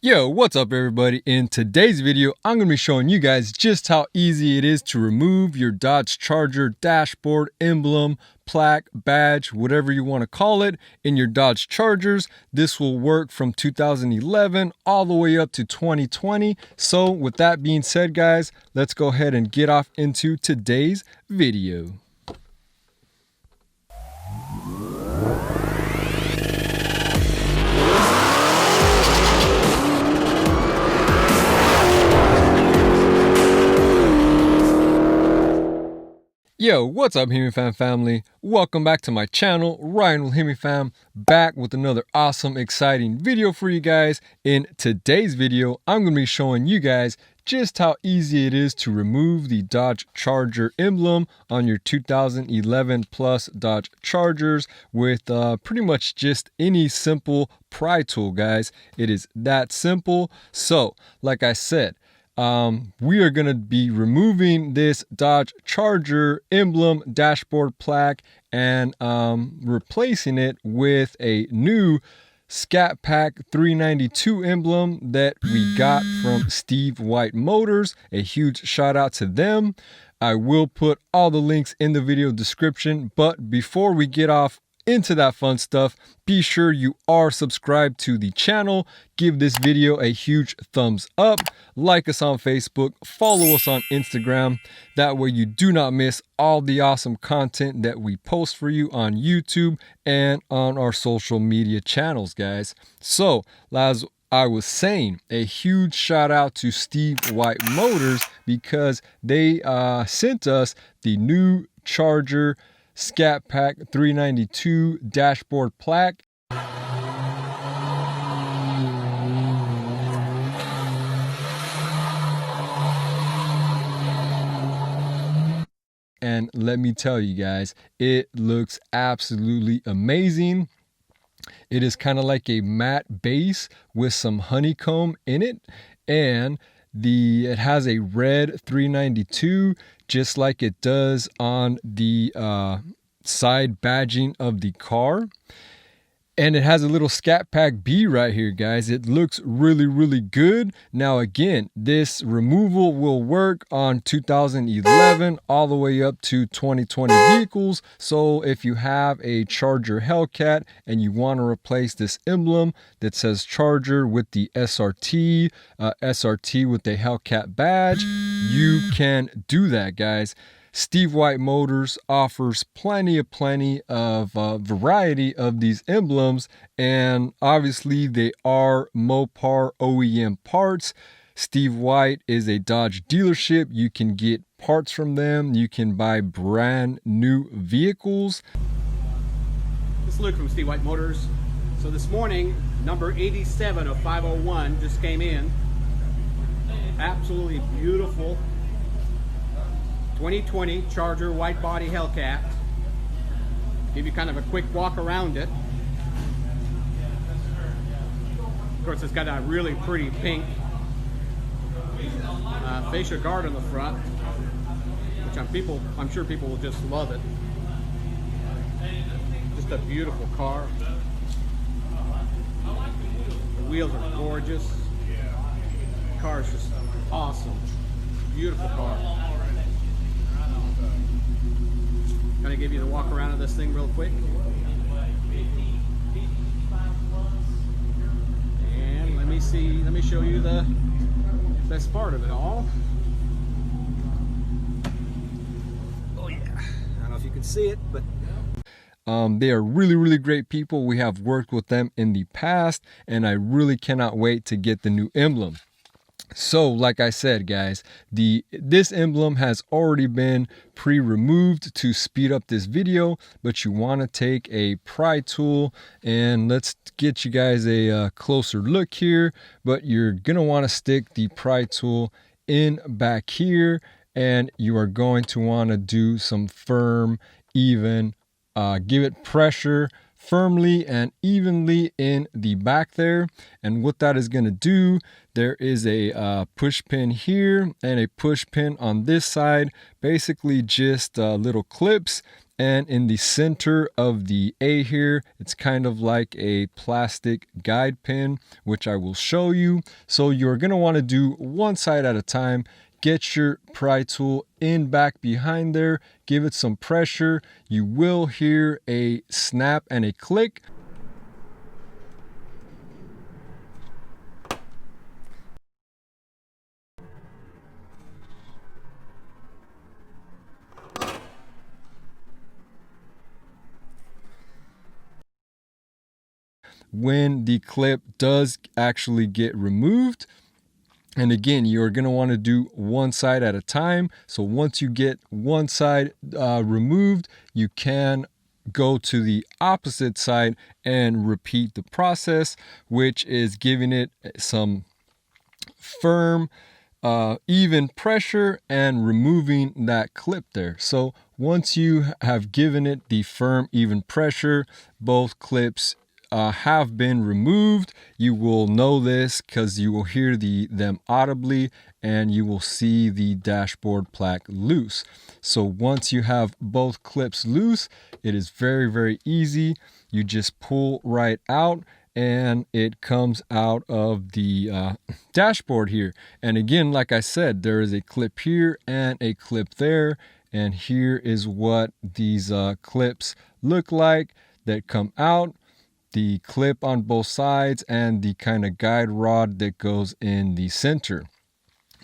Yo, what's up everybody? In today's video, I'm going to be showing you guys just how easy it is to remove your Dodge Charger dashboard, emblem, plaque, badge, whatever you want to call it in your Dodge Chargers. This will work from 2011 all the way up to 2020. So with that being said, guys, let's go ahead and get off into today's video. Yo, what's up Hemifam family? Welcome back to my channel, Ryan with Hemifam, back with another awesome, exciting video for you guys. In today's video, I'm going to be showing you guys just how easy it is to remove the Dodge Charger emblem on your 2011 plus Dodge Chargers with pretty much just any simple pry tool, guys. It is that simple. So, like I said, we are going to be removing this Dodge Charger emblem dashboard plaque and replacing it with a new Scat Pack 392 emblem that we got from Steve White Motors. A huge shout out to them. I will put all the links in the video description, but before we get off into that fun stuff, be sure you are subscribed to the channel. Give this video a huge thumbs up, like us on Facebook, follow us on Instagram. That way you do not miss all the awesome content that we post for you on YouTube and on our social media channels, guys. So as I was saying, a huge shout out to Steve White Motors because they sent us the new Charger Scat Pack 392 dashboard plaque. And let me tell you guys, it looks absolutely amazing. It is kind of like a matte base with some honeycomb in it, and it has a red 392 just like it does on the side badging of the car. And it has a little Scat Pack B right here, guys. It looks really, really good. Now, again, this removal will work on 2011 all the way up to 2020 vehicles. So if you have a Charger Hellcat and you want to replace this emblem that says Charger with the SRT, SRT with the Hellcat badge, you can do that, guys. Steve White Motors offers plenty of variety of these emblems, and obviously they are Mopar OEM parts. Steve White is a Dodge dealership. You can get parts from them. You can buy brand new vehicles. This is Luke from Steve White Motors. So this morning, number 87 of 501 just came in. Absolutely beautiful 2020 Charger white body Hellcat. Give you kind of a quick walk around it. Of course, it's got a really pretty pink fascia guard on the front, which I'm sure people will just love it. Just a beautiful car. The wheels are gorgeous. The car is just awesome. Beautiful car. Gonna give you the walk around of this thing real quick. And let me show you the best part of it all. Oh yeah, I don't know if you can see it, but they are really, really great people. We have worked with them in the past, and I really cannot wait to get the new emblem. So like I said, guys, this emblem has already been pre-removed to speed up this video, but you want to take a pry tool, and let's get you guys a closer look here. But you're gonna want to stick the pry tool in back here, and you are going to want to do some firm, even, give it pressure firmly and evenly in the back there. And what that is going to do, there is a push pin here and a push pin on this side, basically just little clips, and in the center of the A here, it's kind of like a plastic guide pin, which I will show you. So you're going to want to do one side at a time. Get your pry tool in back behind there, give it some pressure. You will hear a snap and a click. When the clip does actually get removed, and again, you're going to want to do one side at a time. So once you get one side removed, you can go to the opposite side and repeat the process, which is giving it some firm, even pressure and removing that clip there. So once you have given it the firm, even pressure, both clips have been removed. You will know this because you will hear them audibly, and you will see the dashboard plaque loose. So once you have both clips loose, it is very, very easy. You just pull right out and it comes out of the dashboard here. And again, like I said, there is a clip here and a clip there, and here is what these clips look like that come out. The clip on both sides and the kind of guide rod that goes in the center.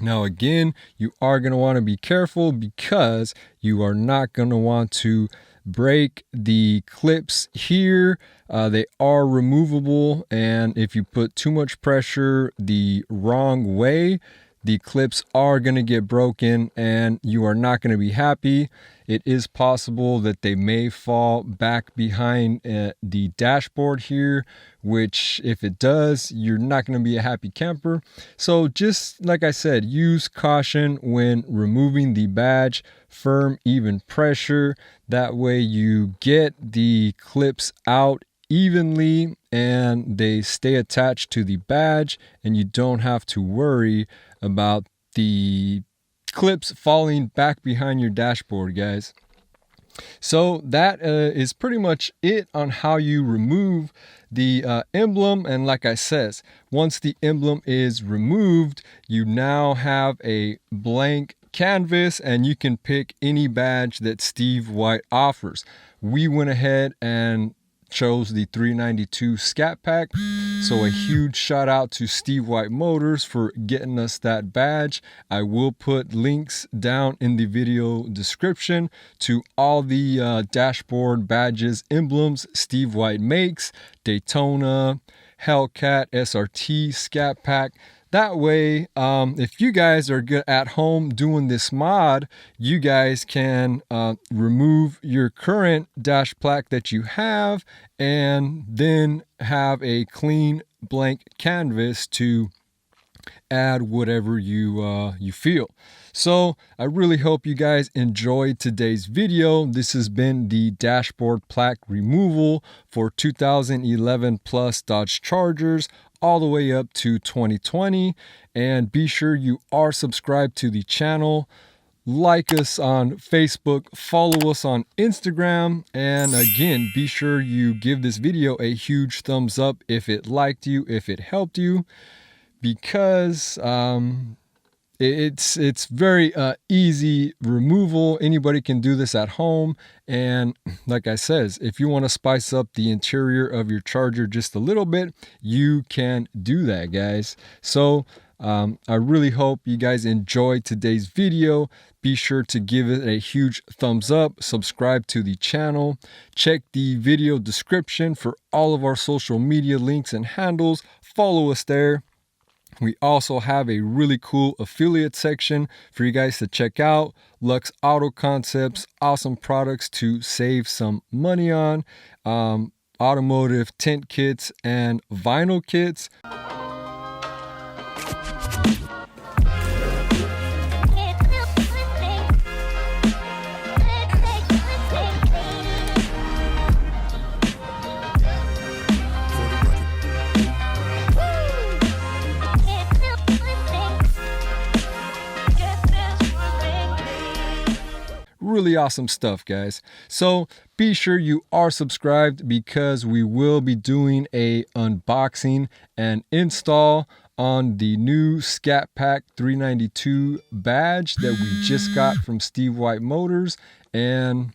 Now again, you are going to want to be careful because you are not going to want to break the clips here. They are removable, and if you put too much pressure the wrong way, the clips are going to get broken and you are not going to be happy. It is possible that they may fall back behind the dashboard here, which if it does, you're not going to be a happy camper. So just like I said, use caution when removing the badge. Firm, even pressure. That way you get the clips out evenly and they stay attached to the badge, and you don't have to worry about the clips falling back behind your dashboard, guys. So that is pretty much it on how you remove the emblem. And like I says, once the emblem is removed, you now have a blank canvas and you can pick any badge that Steve White offers. We went ahead and chose the 392 Scat Pack. So a huge shout out to Steve White Motors for getting us that badge. I will put links down in the video description to all the dashboard badges, emblems Steve White makes: Daytona, Hellcat, SRT, Scat Pack. That way, if you guys are good at home doing this mod, you guys can remove your current dash plaque that you have and then have a clean blank canvas to add whatever you feel. So I really hope you guys enjoyed today's video. This has been the dashboard plaque removal for 2011 plus Dodge Chargers all the way up to 2020. And be sure you are subscribed to the channel. Like us on Facebook, follow us on Instagram, and again, be sure you give this video a huge thumbs up if it liked you, if it helped you, because it's very easy removal. Anybody can do this at home, and like I says, if you want to spice up the interior of your Charger just a little bit, you can do that, guys. So I really hope you guys enjoyed today's video. Be sure to give it a huge thumbs up, subscribe to the channel, check the video description for all of our social media links and handles. Follow us there. We also have a really cool affiliate section for you guys to check out. Lux Auto Concepts, awesome products to save some money on. Automotive tint kits and vinyl kits. really awesome stuff, guys. So be sure you are subscribed because we will be doing a unboxing and install on the new Scat Pack 392 badge that we just got from Steve White Motors, and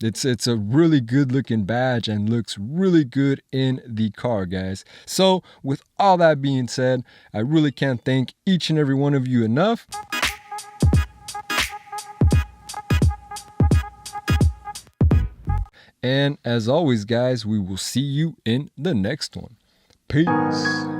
it's a really good looking badge and looks really good in the car, guys. So with all that being said, I really can't thank each and every one of you enough. And as always, guys, we will see you in the next one. Peace.